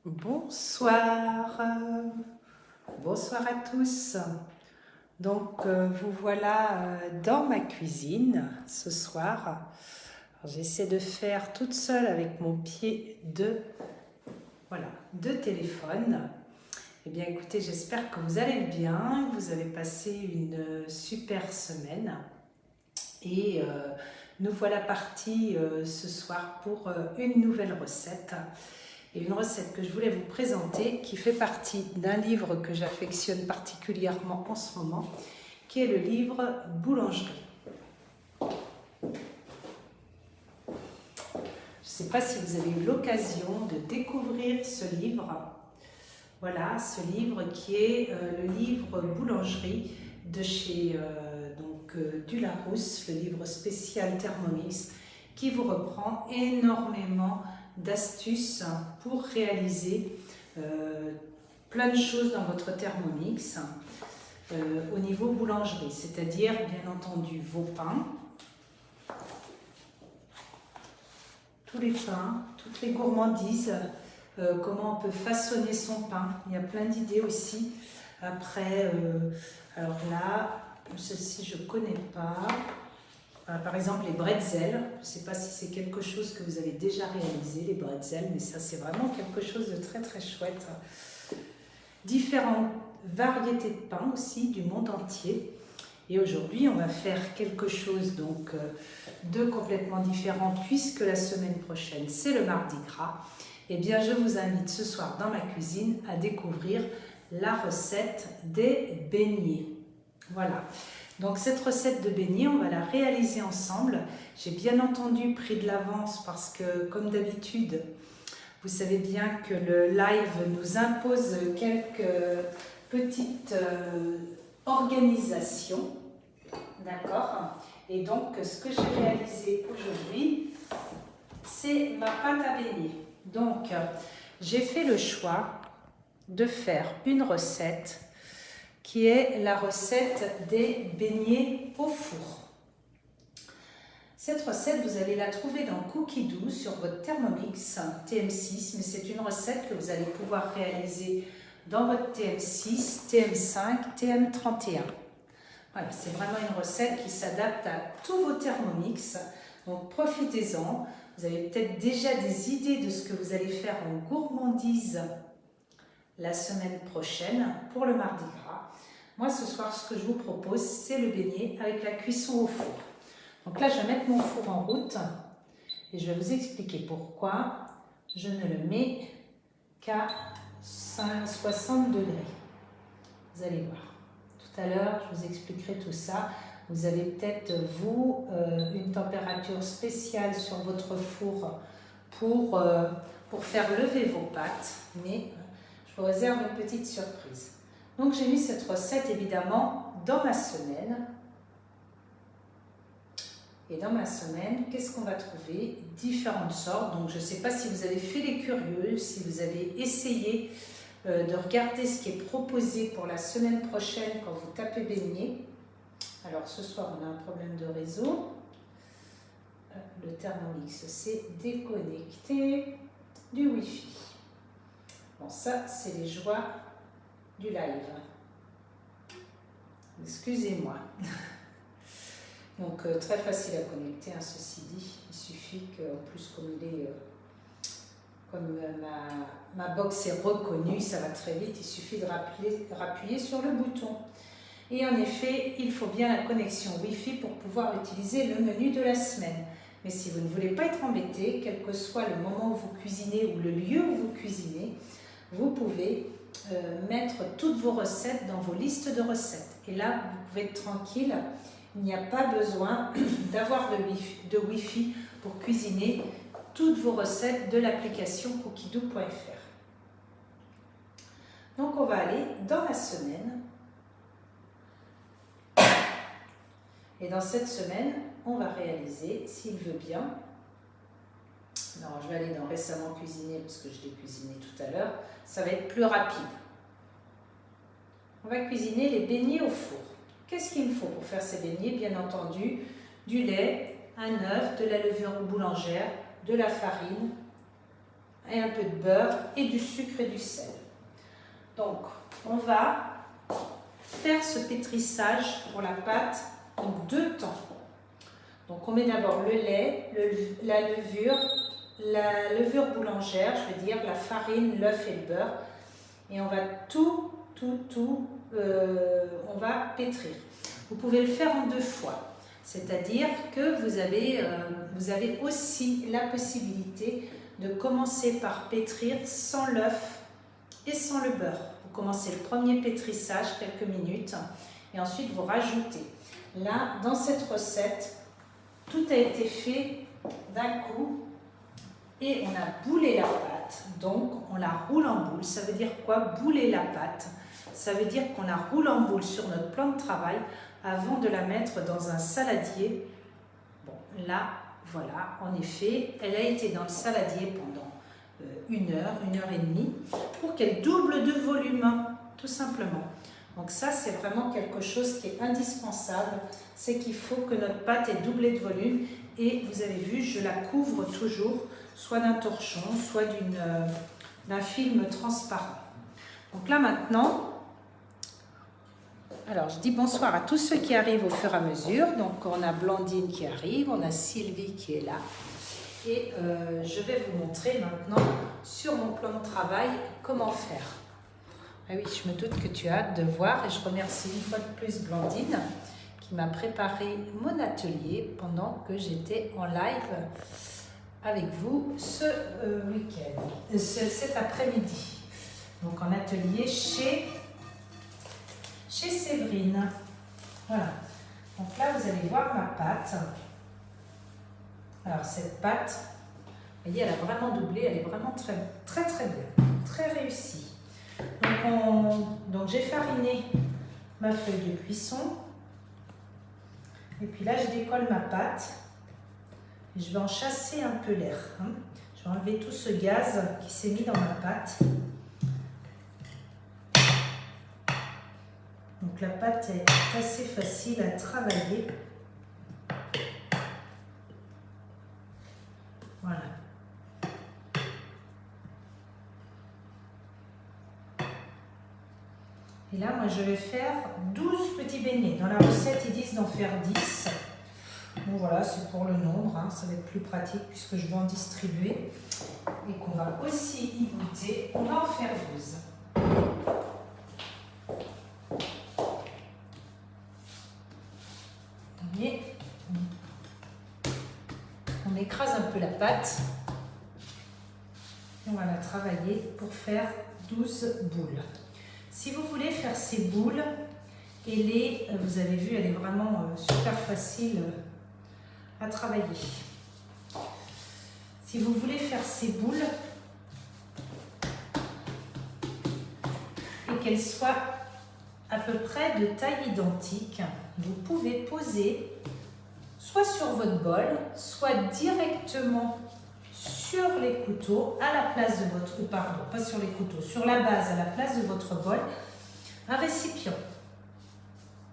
Bonsoir, bonsoir à tous. Donc vous voilà dans ma cuisine ce soir. J'essaie de faire toute seule avec mon pied de téléphone. Eh bien écoutez, j'espère que vous allez bien, que vous avez passé une super semaine. Et nous voilà partis ce soir pour une nouvelle recette. Et une recette que je voulais vous présenter qui fait partie d'un livre que j'affectionne particulièrement en ce moment, qui est le livre Boulangerie. Je ne sais pas si vous avez eu l'occasion de découvrir ce livre. Voilà, ce livre qui est le livre Boulangerie de chez Dularousse, le livre spécial Thermomix, qui vous reprend énormément d'astuces pour réaliser plein de choses dans votre Thermomix au niveau boulangerie, c'est-à-dire bien entendu vos pains, tous les pains, toutes les gourmandises, comment on peut façonner son pain. Il y a plein d'idées aussi. Après, alors là, celle-ci je ne connais pas. Par exemple, les bretzels. Je ne sais pas si c'est quelque chose que vous avez déjà réalisé, les bretzels, mais ça, c'est vraiment quelque chose de très, très chouette. Différentes variétés de pain aussi du monde entier. Et aujourd'hui, on va faire quelque chose donc de complètement différent puisque la semaine prochaine, c'est le Mardi Gras. Eh bien, je vous invite ce soir dans ma cuisine à découvrir la recette des beignets. Voilà. Donc cette recette de beignets, on va la réaliser ensemble. J'ai bien entendu pris de l'avance parce que, comme d'habitude, vous savez bien que le live nous impose quelques petites organisations. D'accord? Et donc, ce que j'ai réalisé aujourd'hui, c'est ma pâte à beignets. Donc, j'ai fait le choix de faire une recette qui est la recette des beignets au four. Cette recette, vous allez la trouver dans Cookie Dough sur votre Thermomix TM6, mais c'est une recette que vous allez pouvoir réaliser dans votre TM6, TM5, TM31. Voilà, c'est vraiment une recette qui s'adapte à tous vos Thermomix, donc profitez-en. Vous avez peut-être déjà des idées de ce que vous allez faire en gourmandise la semaine prochaine pour le Mardi Gras. Moi, ce soir, ce que je vous propose, c'est le beignet avec la cuisson au four. Donc là, je vais mettre mon four en route et je vais vous expliquer pourquoi je ne le mets qu'à 60 degrés. Vous allez voir. Tout à l'heure, je vous expliquerai tout ça. Vous avez peut-être, vous, une température spéciale sur votre four pour faire lever vos pâtes, mais je vous réserve une petite surprise. Donc j'ai mis cette recette évidemment dans ma semaine. Et dans ma semaine, qu'est-ce qu'on va trouver? Différentes sortes. Donc je ne sais pas si vous avez fait les curieux, si vous avez essayé de regarder ce qui est proposé pour la semaine prochaine quand vous tapez beignets. Alors ce soir, on a un problème de réseau. Le Thermomix s'est déconnecté du Wi-Fi. Bon, ça, c'est les joies du live. Excusez-moi. Donc très facile à connecter, hein, ceci dit. Il suffit qu'en plus, comme ma box est reconnue, ça va très vite. Il suffit de rappuyer sur le bouton. Et en effet, il faut bien la connexion Wi-Fi pour pouvoir utiliser le menu de la semaine. Mais si vous ne voulez pas être embêté, quel que soit le moment où vous cuisinez ou le lieu où vous cuisinez, vous pouvez mettre toutes vos recettes dans vos listes de recettes. Et là, vous pouvez être tranquille, il n'y a pas besoin d'avoir de Wi-Fi pour cuisiner toutes vos recettes de l'application cookiedough.fr. Donc on va aller dans la semaine. Et dans cette semaine, on va réaliser, s'il veut bien, non, je vais aller dans récemment cuisiné parce que je l'ai cuisiné tout à l'heure, ça va être plus rapide. On va cuisiner les beignets au four. Qu'est-ce qu'il me faut pour faire ces beignets? Bien entendu, du lait, un œuf, de la levure boulangère, de la farine, et un peu de beurre et du sucre et du sel. Donc, on va faire ce pétrissage pour la pâte en 2 temps. Donc, on met d'abord le lait, la levure boulangère, je veux dire la farine, l'œuf et le beurre. Et on va on va pétrir. Vous pouvez le faire en 2 fois. C'est-à-dire que vous avez aussi la possibilité de commencer par pétrir sans l'œuf et sans le beurre. Vous commencez le premier pétrissage, quelques minutes, et ensuite vous rajoutez. Là, dans cette recette, tout a été fait d'un coup et on a boulé la pâte. Donc, on la roule en boule. Ça veut dire quoi, bouler la pâte? Ça veut dire qu'on la roule en boule sur notre plan de travail avant de la mettre dans un saladier. Bon, là, voilà, en effet, elle a été dans le saladier pendant 1 heure, 1 heure et demie, pour qu'elle double de volume, tout simplement. Donc ça, c'est vraiment quelque chose qui est indispensable, c'est qu'il faut que notre pâte ait doublé de volume. Et vous avez vu, je la couvre toujours, soit d'un torchon, soit d'un film transparent. Donc là, maintenant, alors, je dis bonsoir à tous ceux qui arrivent au fur et à mesure. Donc, on a Blandine qui arrive, on a Sylvie qui est là. Et je vais vous montrer maintenant, sur mon plan de travail, comment faire. Ah oui, je me doute que tu as hâte de voir. Et je remercie une fois de plus Blandine qui m'a préparé mon atelier pendant que j'étais en live avec vous ce week-end, cet après-midi. Donc, en atelier chez Séverine. Voilà. Donc là, vous allez voir ma pâte. Alors, cette pâte, vous voyez, elle a vraiment doublé. Elle est vraiment très bien. Très réussie. Donc j'ai fariné ma feuille de cuisson. Et puis là, je décolle ma pâte. Et je vais en chasser un peu l'air. Je vais enlever tout ce gaz qui s'est mis dans ma pâte. Donc la pâte est assez facile à travailler. Voilà. Et là, moi, je vais faire 12 petits beignets. Dans la recette, ils disent d'en faire 10. Bon, voilà, c'est pour le nombre. Ça va être plus pratique puisque je vais en distribuer. Et qu'on va aussi y goûter. On va en faire 12. On écrase un peu la pâte et on va la travailler pour faire 12 boules. Si vous voulez faire ces boules, vous avez vu, elle est vraiment super facile à travailler. Si vous voulez faire ces boules et qu'elles soient à peu près de taille identique, vous pouvez poser soit sur votre bol, soit directement sur les couteaux à la place de votre, pardon, pas sur les couteaux, sur la base à la place de votre bol, un récipient.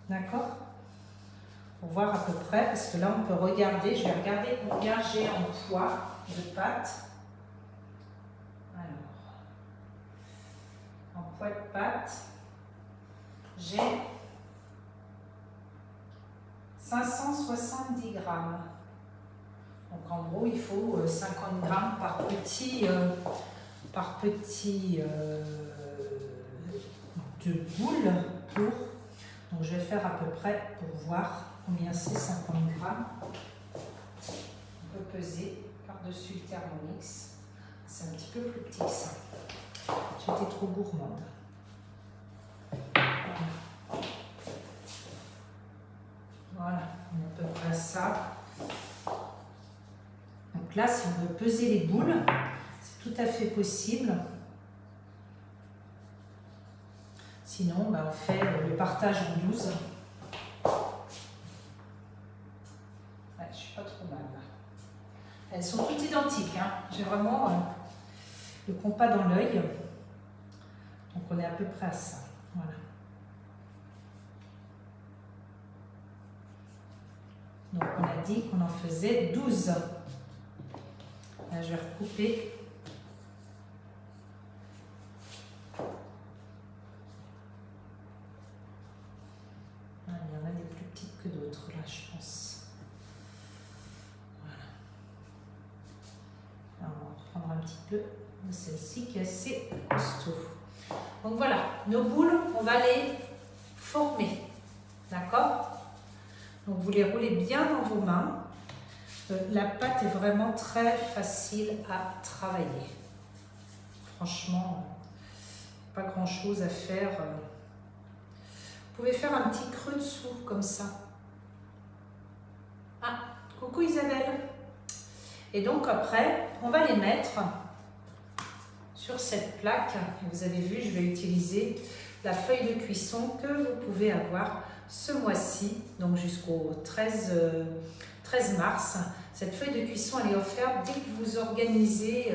D'accord? Pour voir à peu près, parce que là on peut regarder, je vais regarder combien j'ai en poids de pâte. Alors, en poids de pâte, j'ai 570 grammes. Donc en gros, il faut 50 grammes par petit de boule pour. Donc je vais faire à peu près pour voir combien c'est 50 grammes. On peut peser par-dessus le Thermomix. C'est un petit peu plus petit que ça. J'étais trop gourmande. Voilà, on a à peu près ça. Donc là, si on veut peser les boules, c'est tout à fait possible. Sinon, on fait le partage en 12. Ouais, je suis pas trop mal là. Elles sont toutes identiques. J'ai vraiment le compas dans l'œil. Donc on est à peu près à ça. Voilà. Donc on a dit qu'on en faisait 12. Là, je vais recouper d'autres là, je pense. Voilà. Alors, on va reprendre un petit peu celle-ci qui est assez costaud. Donc voilà, nos boules, on va les former. D'accord? Donc vous les roulez bien dans vos mains. La pâte est vraiment très facile à travailler. Franchement, pas grand chose à faire. Vous pouvez faire un petit creux dessous comme ça. Ah, coucou Isabelle. Et donc après, on va les mettre sur cette plaque. Vous avez vu, je vais utiliser la feuille de cuisson que vous pouvez avoir ce mois-ci, donc jusqu'au 13 mars. Cette feuille de cuisson, elle est offerte dès que vous organisez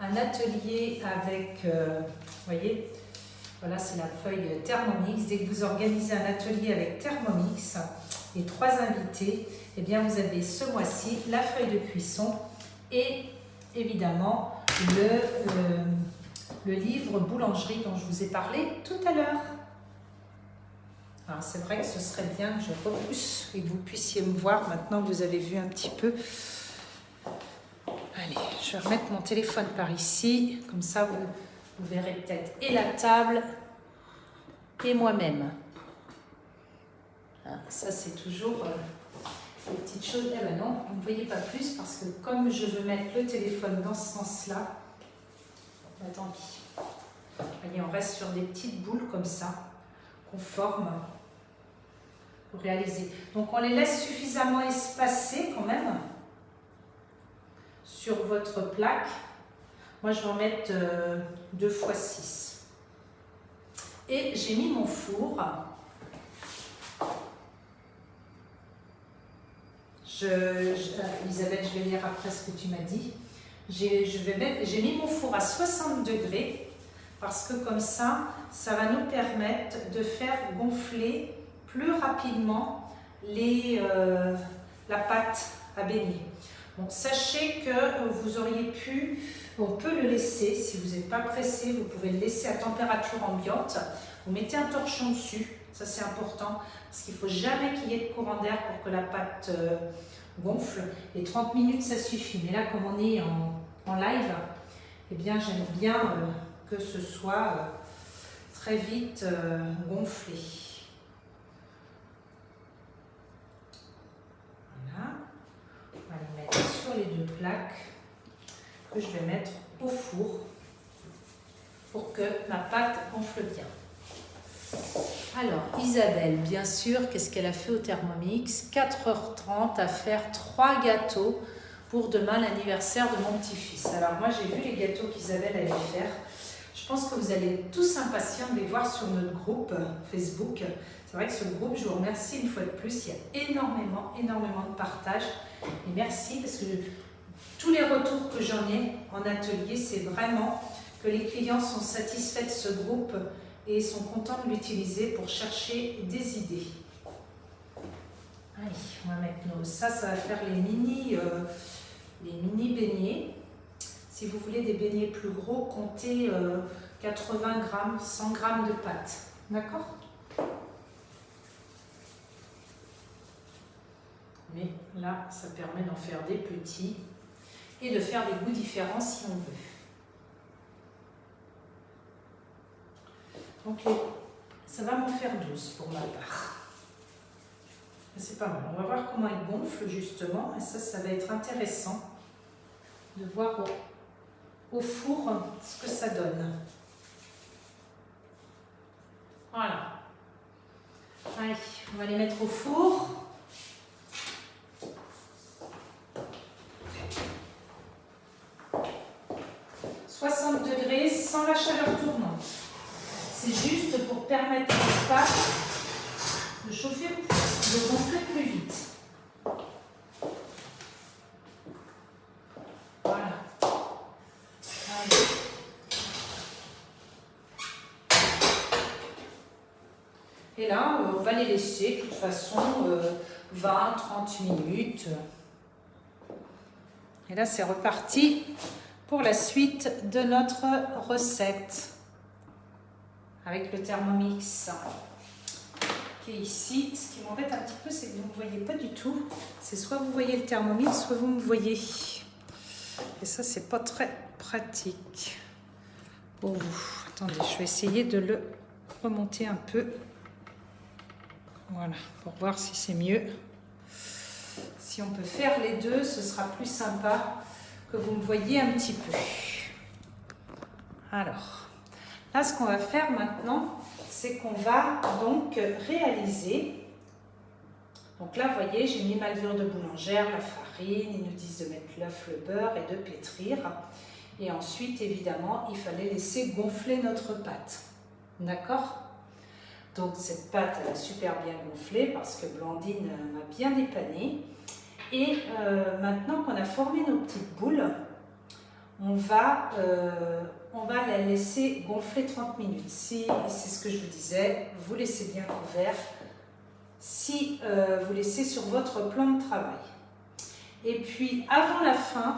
un atelier avec, vous voyez, voilà, c'est la feuille Thermomix. Dès que vous organisez un atelier avec Thermomix et 3 invités, eh bien vous avez ce mois-ci la feuille de cuisson et évidemment le livre boulangerie dont je vous ai parlé tout à l'heure. Alors c'est vrai que ce serait bien que je repousse et que vous puissiez me voir maintenant que vous avez vu un petit peu. Allez, je vais remettre mon téléphone par ici, comme ça vous verrez peut-être et la table et moi-même. Ça c'est toujours les petites choses. Eh ben non, vous ne voyez pas plus parce que comme je veux mettre le téléphone dans ce sens-là, ben tant pis. Allez, on reste sur des petites boules comme ça, qu'on forme pour réaliser. Donc on les laisse suffisamment espacées quand même sur votre plaque. Moi je vais en mettre 2 x 6. Et j'ai mis mon four. Isabelle, je vais lire après ce que tu m'as dit. J'ai mis mon four à 60 degrés parce que comme ça, ça va nous permettre de faire gonfler plus rapidement la pâte à baigner. Donc sachez que vous auriez pu, on peut le laisser, si vous n'êtes pas pressé, vous pouvez le laisser à température ambiante. Vous mettez un torchon dessus, ça c'est important, parce qu'il ne faut jamais qu'il y ait de courant d'air pour que la pâte gonfle. Et 30 minutes ça suffit, mais là comme on est en live, eh bien j'aime bien que ce soit très vite gonflé. Voilà. On va les mettre sur les 2 plaques que je vais mettre au four pour que ma pâte gonfle bien. Alors, Isabelle, bien sûr, qu'est-ce qu'elle a fait au Thermomix? 4h30 à faire 3 gâteaux pour demain, l'anniversaire de mon petit-fils. Alors moi, j'ai vu les gâteaux qu'Isabelle allait faire. Je pense que vous allez être tous impatients de les voir sur notre groupe Facebook. C'est vrai que ce groupe, je vous remercie une fois de plus. Il y a énormément de partage. Et merci parce que tous les retours que j'en ai en atelier, c'est vraiment que les clients sont satisfaits de ce groupe et sont contents de l'utiliser pour chercher des idées. Allez, on va mettre ça va faire les mini beignets. Si vous voulez des beignets plus gros, comptez 80 grammes, 100 grammes de pâte. D'accord? Mais là, ça permet d'en faire des petits et de faire des goûts différents si on veut. Donc, ça va m'en faire 12 pour ma part. C'est pas mal. On va voir comment il gonfle justement. Et ça va être intéressant de voir au four ce que ça donne. Voilà. Allez, on va les mettre au four. « 60 degrés sans la chaleur tournante. C'est juste pour permettre à la pâte de chauffer, de gonfler plus vite. Voilà. Allez. Et là, on va les laisser de toute façon 20-30 minutes. Et là, c'est reparti pour la suite de notre recette avec le Thermomix. qui est ici. Ce qui m'embête un petit peu, c'est que vous ne me voyez pas du tout. C'est soit vous voyez le thermomètre, soit vous me voyez. Et ça, c'est pas très pratique pour vous. Attendez, je vais essayer de le remonter un peu. Voilà, pour voir si c'est mieux. Si on peut faire les deux, ce sera plus sympa que vous me voyez un petit peu. Alors, là, ce qu'on va faire maintenant, c'est qu'on va donc réaliser. Donc là, vous voyez, j'ai mis ma levure de boulangère, la farine, ils nous disent de mettre l'œuf, le beurre et de pétrir. Et ensuite, évidemment, il fallait laisser gonfler notre pâte. D'accord? Donc cette pâte, elle a super bien gonflé parce que Blandine m'a bien dépanné. Et maintenant qu'on a formé nos petites boules, on va la laisser gonfler 30 minutes. Si, c'est ce que je vous disais, vous laissez bien couvert. Si vous laissez sur votre plan de travail. Et puis, avant la fin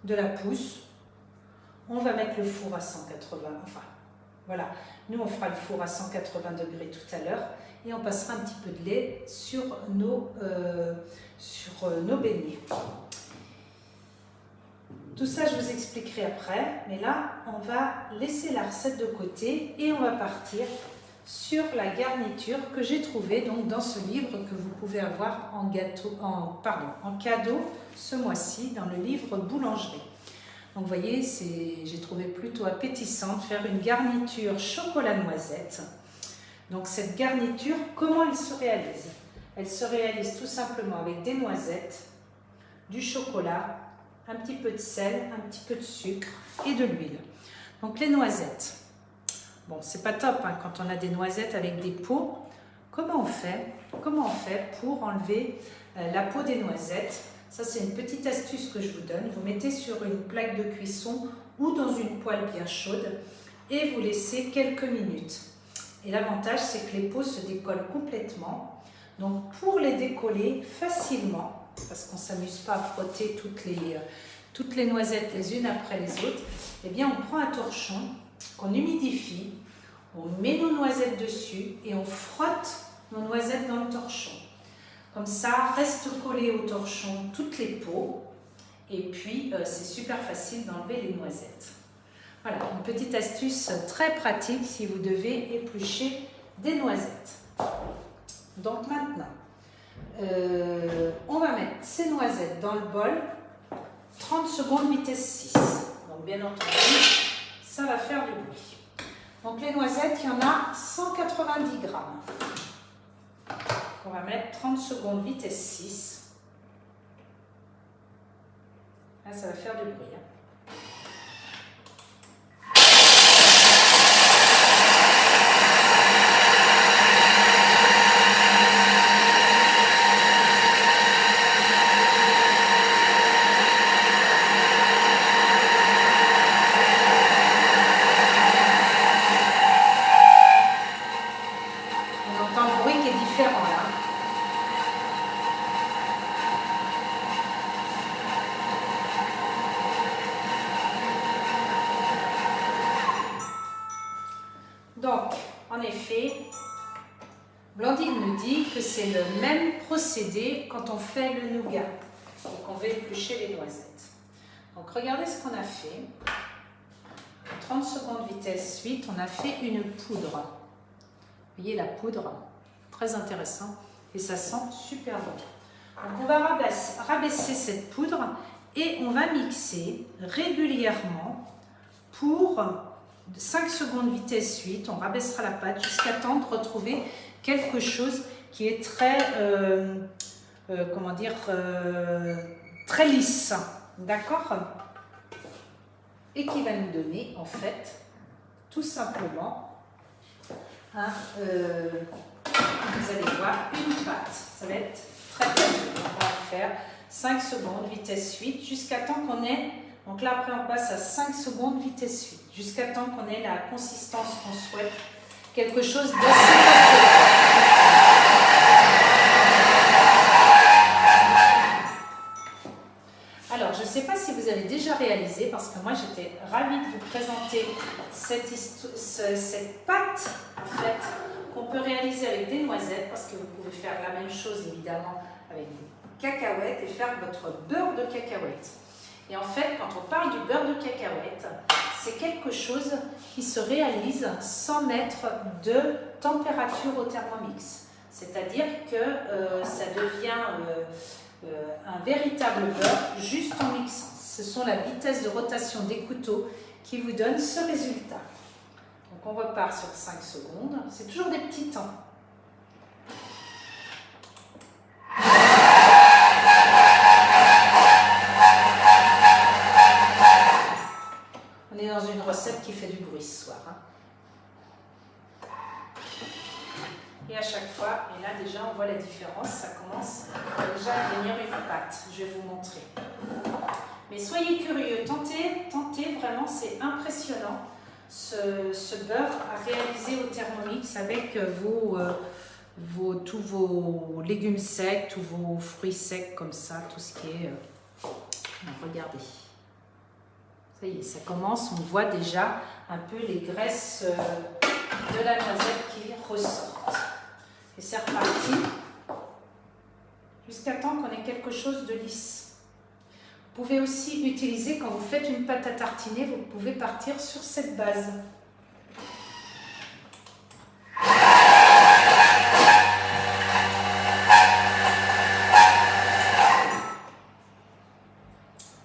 de la pousse, on va mettre le four à 180, enfin, voilà. Nous, on fera le four à 180 degrés tout à l'heure et on passera un petit peu de lait sur nos beignets. Tout ça, je vous expliquerai après, mais là, on va laisser la recette de côté et on va partir sur la garniture que j'ai trouvée donc dans ce livre que vous pouvez avoir en cadeau ce mois-ci dans le livre Boulangerie. Donc vous voyez, j'ai trouvé plutôt appétissant de faire une garniture chocolat noisette. Donc cette garniture, comment elle se réalise? Elle se réalise tout simplement avec des noisettes, du chocolat, un petit peu de sel, un petit peu de sucre et de l'huile. Donc les noisettes, bon c'est pas top hein, quand on a des noisettes avec des peaux. Comment on fait pour enlever la peau des noisettes? Ça, c'est une petite astuce que je vous donne. Vous mettez sur une plaque de cuisson ou dans une poêle bien chaude et vous laissez quelques minutes. Et l'avantage, c'est que les peaux se décollent complètement. Donc, pour les décoller facilement, parce qu'on ne s'amuse pas à frotter toutes les noisettes les unes après les autres, eh bien, on prend un torchon qu'on humidifie, on met nos noisettes dessus et on frotte nos noisettes dans le torchon. Comme ça, reste collé au torchon toutes les peaux et puis c'est super facile d'enlever les noisettes. Voilà, une petite astuce très pratique si vous devez éplucher des noisettes. Donc maintenant, on va mettre ces noisettes dans le bol, 30 secondes vitesse 6. Donc bien entendu, ça va faire du bruit. Donc les noisettes, il y en a 190 grammes. On va mettre 30 secondes vitesse 6. Là, ça va faire du bruit. Hein. On entend le bruit qui est différent là. Donc, en effet, Blandine nous dit que c'est le même procédé quand on fait le nougat et qu'on veut éplucher les noisettes. Donc, regardez ce qu'on a fait. 30 secondes vitesse 8, on a fait une poudre. Vous voyez la poudre, très intéressant et ça sent super bon. Donc, on va rabaisser cette poudre et on va mixer régulièrement pour 5 secondes vitesse 8, on rabaissera la pâte jusqu'à temps de retrouver quelque chose qui est très, très lisse, d'accord? Et qui va nous donner en fait tout simplement, vous allez voir, une pâte. Ça va être très facile. On va faire 5 secondes vitesse 8 jusqu'à temps qu'on ait. Donc là, après, on passe à 5 secondes vitesse 8, jusqu'à temps qu'on ait la consistance qu'on souhaite, quelque chose d'assez pâteux. Alors, je ne sais pas si vous avez déjà réalisé, parce que moi, j'étais ravie de vous présenter cette pâte, en fait, qu'on peut réaliser avec des noisettes, parce que vous pouvez faire la même chose évidemment avec des cacahuètes et faire votre beurre de cacahuètes. Et en fait, quand on parle du beurre de cacahuètes, c'est quelque chose qui se réalise sans mettre de température au Thermomix. C'est-à-dire que ça devient un véritable beurre juste en mixant. Ce sont la vitesse de rotation des couteaux qui vous donne ce résultat. Donc on repart sur 5 secondes. C'est toujours des petits temps. On est dans une recette qui fait du bruit ce soir. Hein. Et à chaque fois, et là déjà on voit la différence, ça commence déjà à devenir une pâte. Je vais vous montrer. Mais soyez curieux, tentez vraiment, c'est impressionnant ce beurre à réaliser au Thermomix avec tous vos légumes secs, tous vos fruits secs comme ça, tout ce qui est... regardez. Ça y est, ça commence, on voit déjà un peu les graisses de la noisette qui ressortent. Et c'est reparti jusqu'à temps qu'on ait quelque chose de lisse. Vous pouvez aussi utiliser, quand vous faites une pâte à tartiner, vous pouvez partir sur cette base.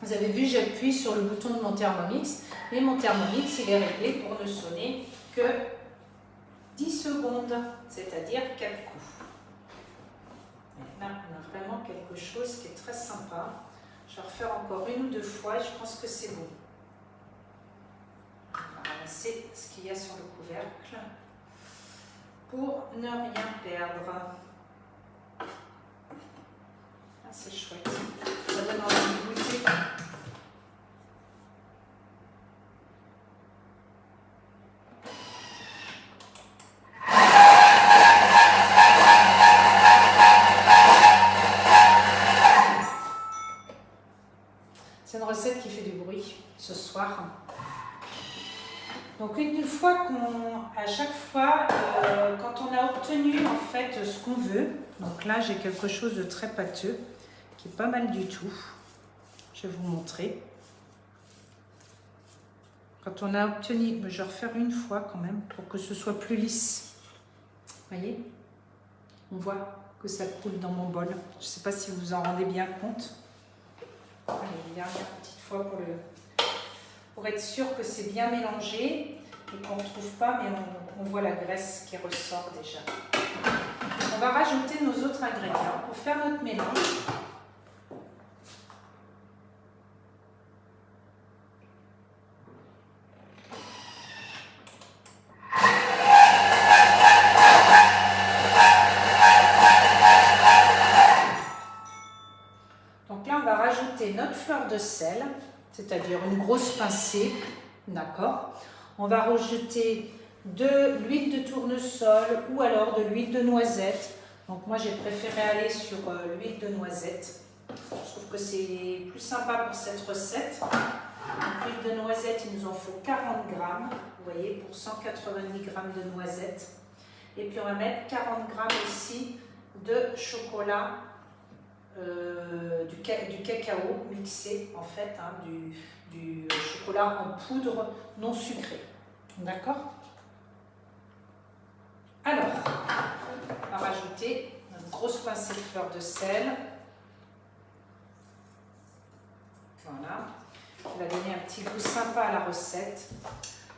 Vous avez vu, j'appuie sur le bouton de mon Thermomix, mais mon Thermomix, il est réglé pour ne sonner que 10 secondes, c'est-à-dire 4 coups. Et là, on a vraiment quelque chose qui est très sympa. Je vais refaire encore 1 ou 2 fois et je pense que c'est bon. On va ramasser ce qu'il y a sur le couvercle pour ne rien perdre. Ah, c'est chouette. Ça donne envie de goûter. C'est une recette qui fait du bruit ce soir. Donc une fois à chaque fois, quand on a obtenu en fait ce qu'on veut, donc là j'ai quelque chose de très pâteux, qui est pas mal du tout. Je vais vous montrer. Quand on a obtenu, je vais refaire 1 fois quand même pour que ce soit plus lisse. Vous voyez? On voit que ça coule dans mon bol. Je ne sais pas si vous vous en rendez bien compte. Allez, une dernière petite fois pour être sûr que c'est bien mélangé et qu'on ne retrouve pas, mais on voit la graisse qui ressort déjà. On va rajouter nos autres ingrédients pour faire notre mélange. Donc là, on va rajouter notre fleur de sel, c'est-à-dire une grosse pincée, d'accord. On va rajouter de l'huile de tournesol ou alors de l'huile de noisette. Donc moi, j'ai préféré aller sur l'huile de noisette. Je trouve que c'est plus sympa pour cette recette. L'huile de noisette, il nous en faut 40 grammes, vous voyez, pour 190 grammes de noisettes. Et puis on va mettre 40 grammes aussi de chocolat, du cacao mixé en fait, hein, du chocolat en poudre non sucré. D'accord? Alors, on va rajouter une grosse pincée de fleur de sel. Voilà. On va donner un petit goût sympa à la recette.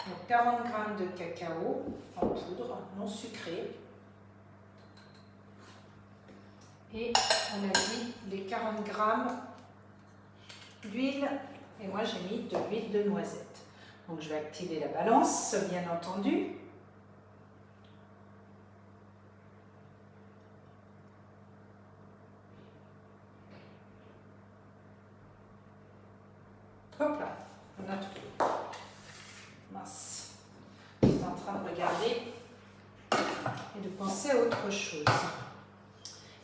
Donc 40 g de cacao en poudre non sucré. Et on a dit les 40 g d'huile. Et moi j'ai mis de l'huile de noisette. Donc je vais activer la balance, bien entendu. Hop là, on a tout. Mince. Je suis en train de regarder et de penser à autre chose.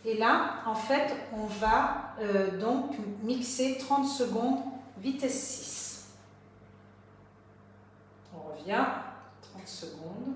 Et là, en fait, on va donc mixer 30 secondes, vitesse 6. On revient, 30 secondes.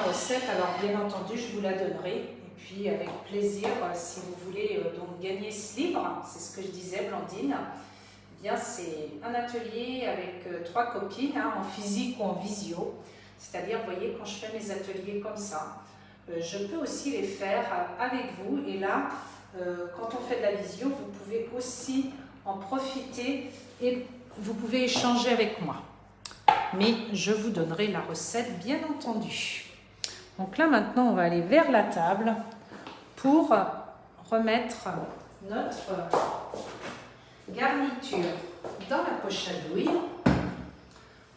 recette, alors bien entendu, je vous la donnerai. Et puis avec plaisir, si vous voulez donc gagner ce livre, c'est ce que je disais, Blandine. Eh bien, c'est un atelier avec 3 copines, hein, en physique ou en visio. C'est-à-dire, vous voyez, quand je fais mes ateliers comme ça, je peux aussi les faire avec vous. Et là, quand on fait de la visio, vous pouvez aussi en profiter et vous pouvez échanger avec moi. Mais je vous donnerai la recette, bien entendu. Donc là, maintenant, on va aller vers la table pour remettre notre garniture dans la poche à douille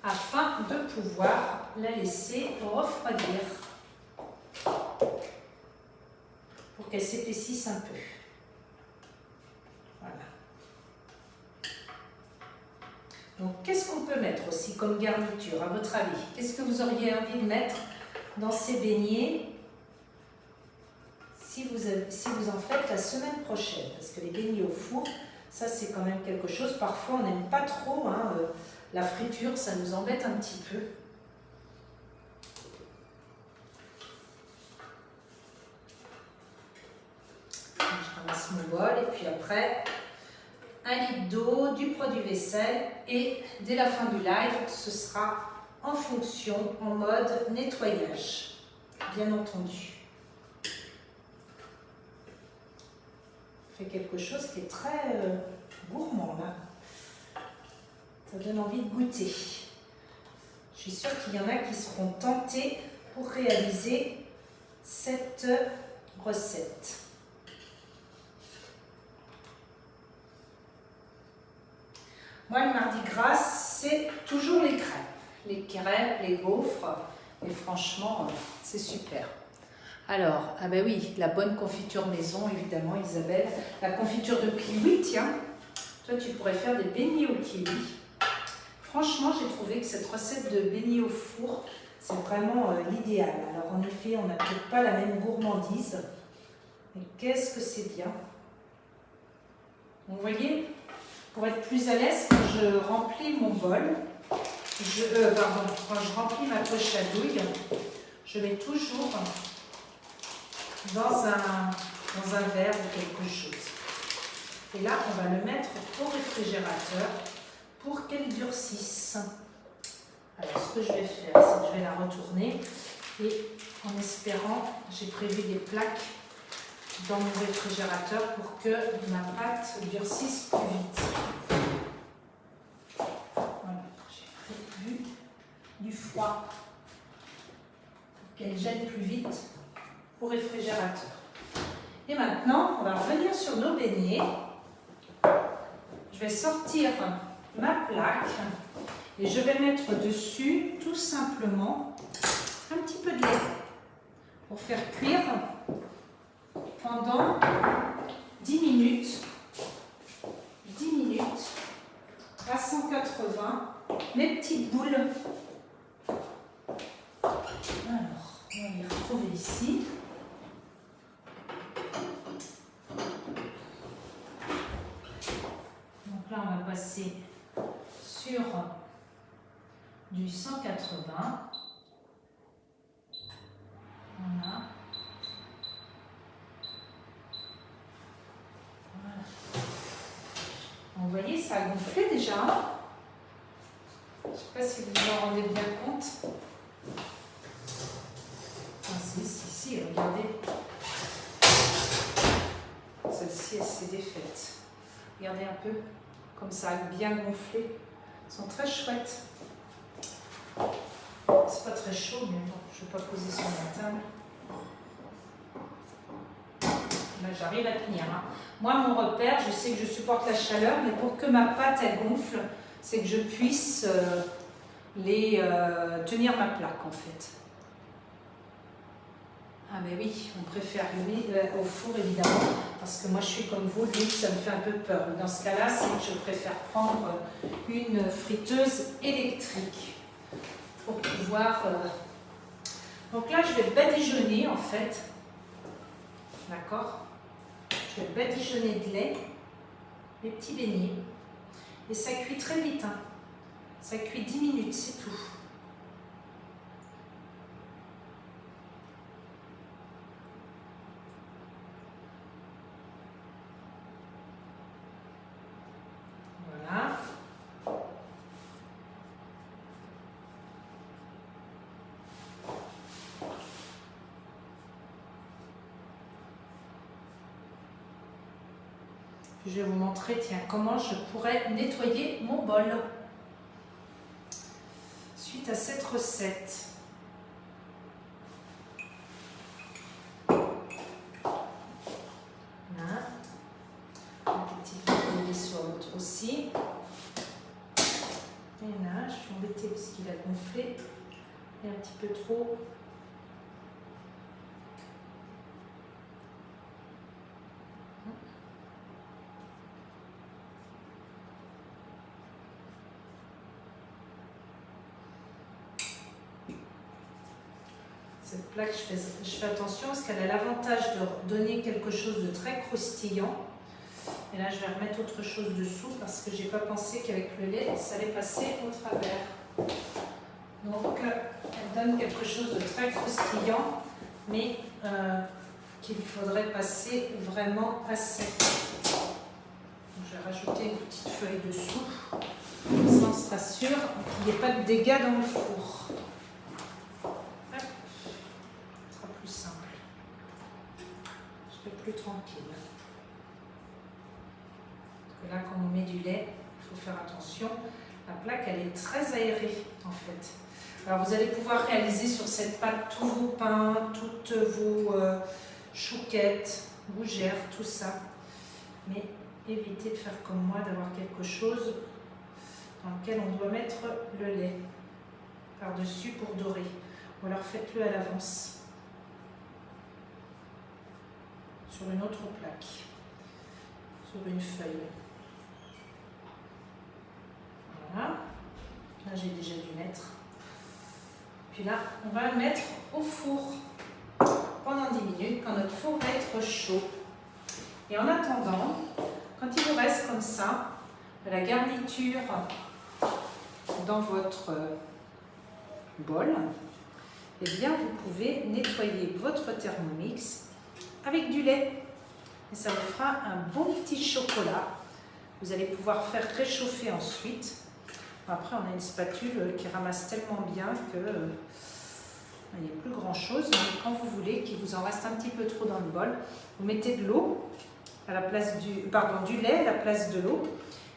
afin de pouvoir la laisser refroidir pour qu'elle s'épaississe un peu. Voilà. Donc, qu'est-ce qu'on peut mettre aussi comme garniture, à votre avis? Qu'est-ce que vous auriez envie de mettre dans ces beignets si vous en faites la semaine prochaine? Parce que les beignets au four, ça c'est quand même quelque chose. Parfois, on n'aime pas trop, hein, la friture, ça nous embête un petit peu. Je ramasse mon bol et puis après, 1 litre d'eau, du produit vaisselle et dès la fin du live, ce sera en fonction, en mode nettoyage, bien entendu. On fait quelque chose qui est très gourmand là. Ça donne envie de goûter. Je suis sûre qu'il y en a qui seront tentés pour réaliser cette recette. Moi, le mardi gras, c'est toujours les crêpes, les gaufres. Et franchement, c'est super. Alors, ah ben oui, la bonne confiture maison, évidemment, Isabelle. La confiture de kiwi, tiens. Toi, tu pourrais faire des beignets au kiwi. Franchement, j'ai trouvé que cette recette de beignets au four, c'est vraiment l'idéal. Alors, en effet, on n'a peut-être pas la même gourmandise. Mais qu'est-ce que c'est bien. Vous voyez, pour être plus à l'aise, quand je remplis mon bol, quand je remplis ma poche à douille, je mets toujours dans un verre ou quelque chose. Et là, on va le mettre au réfrigérateur pour qu'elle durcisse. Alors, ce que je vais faire, c'est que je vais la retourner et en espérant, j'ai prévu des plaques dans mon réfrigérateur pour que ma pâte durcisse plus vite. Voilà, j'ai prévu du froid pour qu'elle gèle plus vite au réfrigérateur. Et maintenant, on va revenir sur nos beignets. Je vais sortir ma plaque et je vais mettre dessus tout simplement un petit peu de lait pour faire cuire pendant 10 minutes à 180 mes petites boules. Alors, on va les retrouver ici. Donc là, on va passer sur du 180. Voilà. Vous voyez, ça a gonflé déjà. Je ne sais pas si vous vous en rendez bien compte. Ah, si, regardez. Celle-ci, elle s'est défaite. Regardez un peu, comme ça a bien gonflé. Elles sont très chouettes. C'est pas très chaud, mais bon, je ne vais pas poser sur la table. Là, j'arrive à tenir. Hein. Moi, mon repère, je sais que je supporte la chaleur, mais pour que ma pâte, elle gonfle, c'est que je puisse tenir ma plaque, en fait. Ah, mais oui, on préfère au four, évidemment, parce que moi, je suis comme vous, l'huile, ça me fait un peu peur. Dans ce cas-là, c'est que je préfère prendre une friteuse électrique pour pouvoir... Donc là, je vais badigeonner, en fait. D'accord ? Je vais badigeonner de lait, mes petits beignets. Et ça cuit très vite. Hein. Ça cuit 10 minutes, c'est tout. Je vais vous montrer, tiens, comment je pourrais nettoyer mon bol suite à cette recette. Voilà. Un petit peu de sur l'autre aussi. Et là, je suis embêtée parce qu'il a gonflé. Et un petit peu trop. Cette plaque, je fais attention parce qu'elle a l'avantage de donner quelque chose de très croustillant. Et là, je vais remettre autre chose dessous parce que je n'ai pas pensé qu'avec le lait, ça allait passer au travers. Donc, elle donne quelque chose de très croustillant, mais qu'il faudrait passer vraiment à sec. Donc, je vais rajouter une petite feuille dessous. Comme ça, on sera sûr qu'il n'y ait pas de dégâts dans le four. Plus tranquille. Parce que là, quand on met du lait, il faut faire attention. La plaque, elle est très aérée en fait. Alors, vous allez pouvoir réaliser sur cette pâte tous vos pains, toutes vos chouquettes, gougères, tout ça. Mais évitez de faire comme moi, d'avoir quelque chose dans lequel on doit mettre le lait par-dessus pour dorer. Ou alors faites-le à l'avance. Sur une autre plaque, sur une feuille. Voilà. Là, j'ai déjà dû mettre. Puis là, on va le mettre au four pendant 10 minutes quand notre four va être chaud. Et en attendant, quand il vous reste comme ça de la garniture dans votre bol, eh bien, vous pouvez nettoyer votre Thermomix avec du lait. Et ça vous fera un bon petit chocolat. Vous allez pouvoir faire réchauffer ensuite. Après, on a une spatule qui ramasse tellement bien que il n'y a plus grand chose. Mais quand vous voulez qu'il vous en reste un petit peu trop dans le bol, vous mettez de l'eau à la place du lait à la place de l'eau.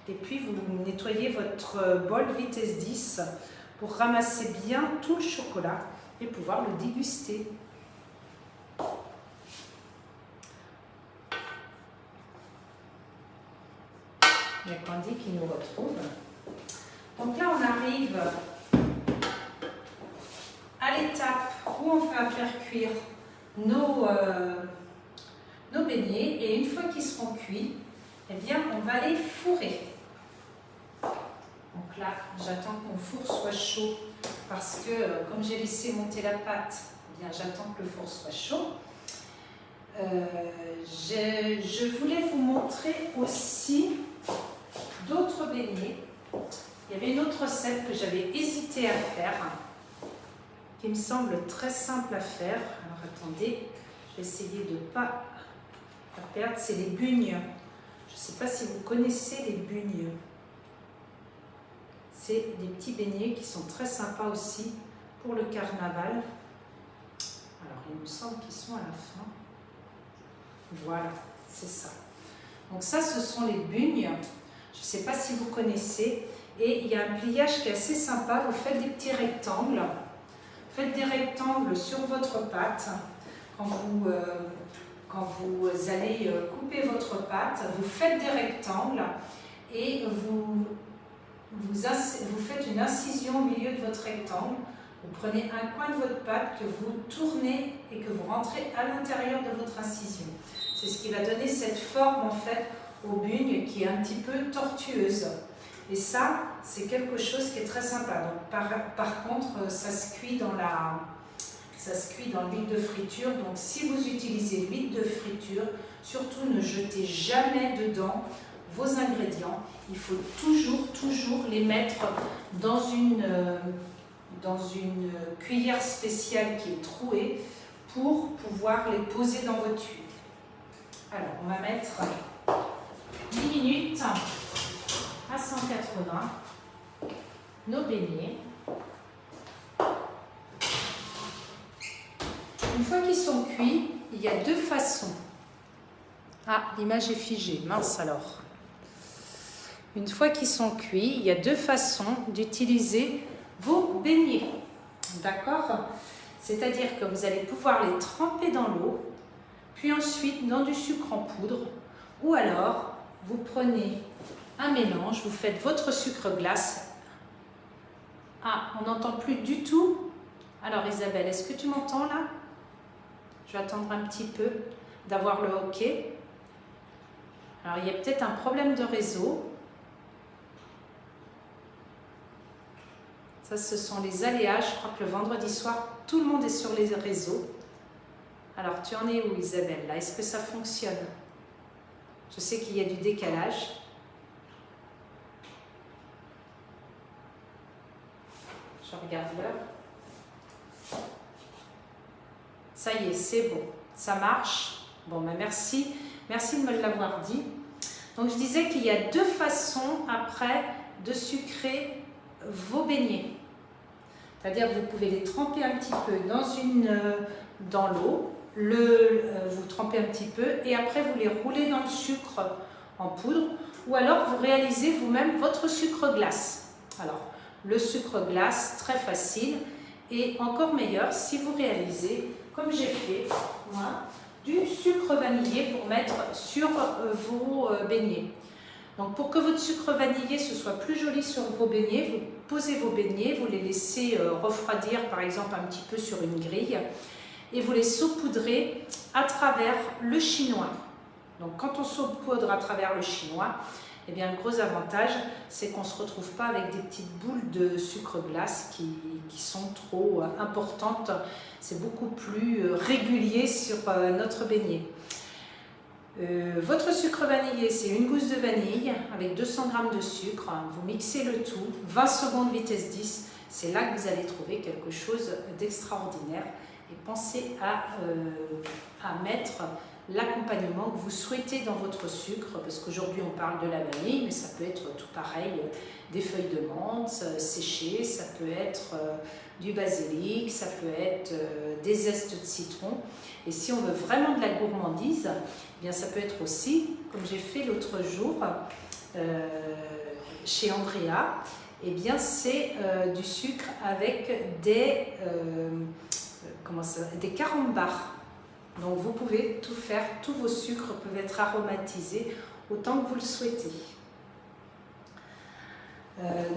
Et puis vous nettoyez votre bol vitesse 10 pour ramasser bien tout le chocolat et pouvoir le déguster. Il y a Candy qui nous retrouve. Donc là, on arrive à l'étape où on va faire cuire nos beignets. Et une fois qu'ils seront cuits, eh bien, on va les fourrer. Donc là, j'attends que mon four soit chaud parce que comme j'ai laissé monter la pâte, eh bien, j'attends que le four soit chaud. Je voulais vous montrer aussi d'autres beignets. Il y avait une autre recette que j'avais hésité à faire, qui me semble très simple à faire. Alors attendez, je vais essayer de ne pas la perdre. C'est les bugnes. Je ne sais pas si vous connaissez les bugnes. C'est des petits beignets qui sont très sympas aussi pour le carnaval. Alors il me semble qu'ils sont à la fin. Voilà, c'est ça. Donc ça, ce sont les bugnes. Je ne sais pas si vous connaissez. Et il y a un pliage qui est assez sympa. Vous faites des petits rectangles. Faites des rectangles sur votre pâte. Quand vous allez couper votre pâte, vous faites des rectangles et vous faites une incision au milieu de votre rectangle. Vous prenez un coin de votre pâte que vous tournez et que vous rentrez à l'intérieur de votre incision. C'est ce qui va donner cette forme en fait aux bugnes qui est un petit peu tortueuse. Et ça, c'est quelque chose qui est très sympa. Donc, par contre, ça se cuit dans l'huile de friture. Donc si vous utilisez l'huile de friture, surtout ne jetez jamais dedans vos ingrédients. Il faut toujours les mettre dans une cuillère spéciale qui est trouée pour pouvoir les poser dans votre huile. Alors, on va mettre 10 minutes à 180 nos beignets. Une fois qu'ils sont cuits, il y a deux façons. Ah, l'image est figée, mince alors. Une fois qu'ils sont cuits, il y a deux façons d'utiliser vos beignets. D'accord? C'est-à-dire que vous allez pouvoir les tremper dans l'eau, puis ensuite dans du sucre en poudre, ou alors vous prenez un mélange, vous faites votre sucre glace. Ah, on n'entend plus du tout. Alors Isabelle, est-ce que tu m'entends là? Je vais attendre un petit peu d'avoir le OK. Alors il y a peut-être un problème de réseau. Ça, ce sont les aléas. Je crois que le vendredi soir, tout le monde est sur les réseaux. Alors, tu en es où, Isabelle, là? Est-ce que ça fonctionne? Je sais qu'il y a du décalage. Je regarde l'heure. Ça y est, c'est bon. Ça marche. Bon, ben merci. Merci de me l'avoir dit. Donc, je disais qu'il y a deux façons, après, de sucrer vos beignets. C'est-à-dire que vous pouvez les tremper un petit peu dans l'eau, vous trempez un petit peu et après vous les roulez dans le sucre en poudre ou alors vous réalisez vous-même votre sucre glace. Alors, le sucre glace, très facile et encore meilleur si vous réalisez, comme j'ai fait, moi, du sucre vanillé pour mettre sur vos beignets. Donc pour que votre sucre vanillé ce soit plus joli sur vos beignets, vous posez vos beignets, vous les laissez refroidir par exemple un petit peu sur une grille et vous les saupoudrez à travers le chinois. Donc quand on saupoudre à travers le chinois, eh bien le gros avantage c'est qu'on ne se retrouve pas avec des petites boules de sucre glace qui sont trop importantes. C'est beaucoup plus régulier sur notre beignet. Votre sucre vanillé, c'est une gousse de vanille avec 200 g de sucre. Vous mixez le tout, 20 secondes vitesse 10. C'est là que vous allez trouver quelque chose d'extraordinaire. Et pensez à mettre l'accompagnement que vous souhaitez dans votre sucre, parce qu'aujourd'hui on parle de la vanille, mais ça peut être tout pareil, des feuilles de menthe séchées, ça peut être du basilic, ça peut être des zestes de citron. Et si on veut vraiment de la gourmandise, eh bien ça peut être aussi, comme j'ai fait l'autre jour chez Andrea, eh bien c'est du sucre avec des carambars. Donc vous pouvez tout faire, tous vos sucres peuvent être aromatisés autant que vous le souhaitez.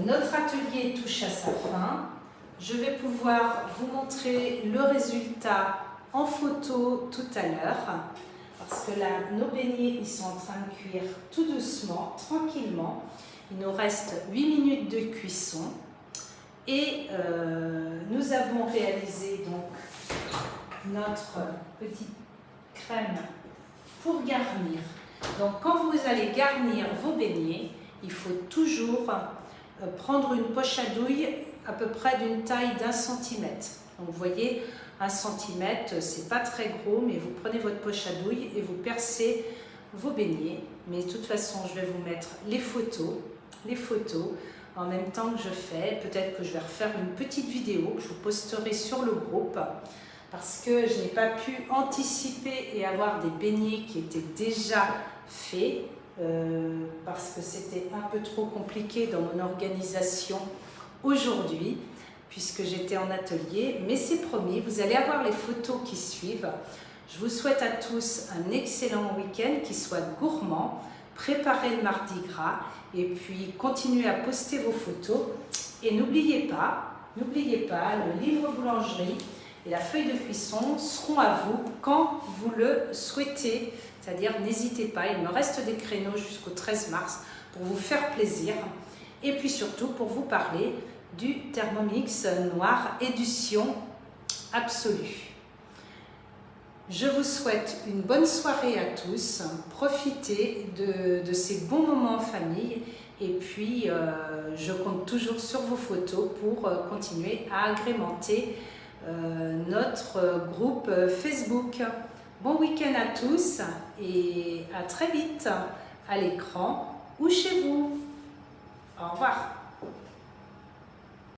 Notre atelier touche à sa fin. Je vais pouvoir vous montrer le résultat en photo tout à l'heure. Parce que là, nos beignets, ils sont en train de cuire tout doucement, tranquillement. Il nous reste 8 minutes de cuisson. Et nous avons réalisé donc notre petite crème pour garnir. Donc quand vous allez garnir vos beignets, il faut toujours prendre une poche à douille à peu près d'une taille d'1 centimètre. Donc vous voyez, 1 centimètre, c'est pas très gros, mais vous prenez votre poche à douille et vous percez vos beignets. Mais de toute façon, je vais vous mettre les photos en même temps que je fais. Peut-être que je vais refaire une petite vidéo que je vous posterai sur le groupe parce que je n'ai pas pu anticiper et avoir des beignets qui étaient déjà faits parce que c'était un peu trop compliqué dans mon organisation aujourd'hui puisque j'étais en atelier, mais c'est promis, vous allez avoir les photos qui suivent. Je vous souhaite à tous un excellent week-end qui soit gourmand, préparez le mardi gras et puis continuez à poster vos photos et n'oubliez pas, le livre boulangerie et la feuille de cuisson seront à vous quand vous le souhaitez, c'est-à-dire n'hésitez pas, il me reste des créneaux jusqu'au 13 mars pour vous faire plaisir et puis surtout pour vous parler du Thermomix noir édition absolue. Je vous souhaite une bonne soirée à tous, profitez de ces bons moments en famille et puis je compte toujours sur vos photos pour continuer à agrémenter notre groupe Facebook. Bon week-end à tous et à très vite à l'écran ou chez vous. Au revoir.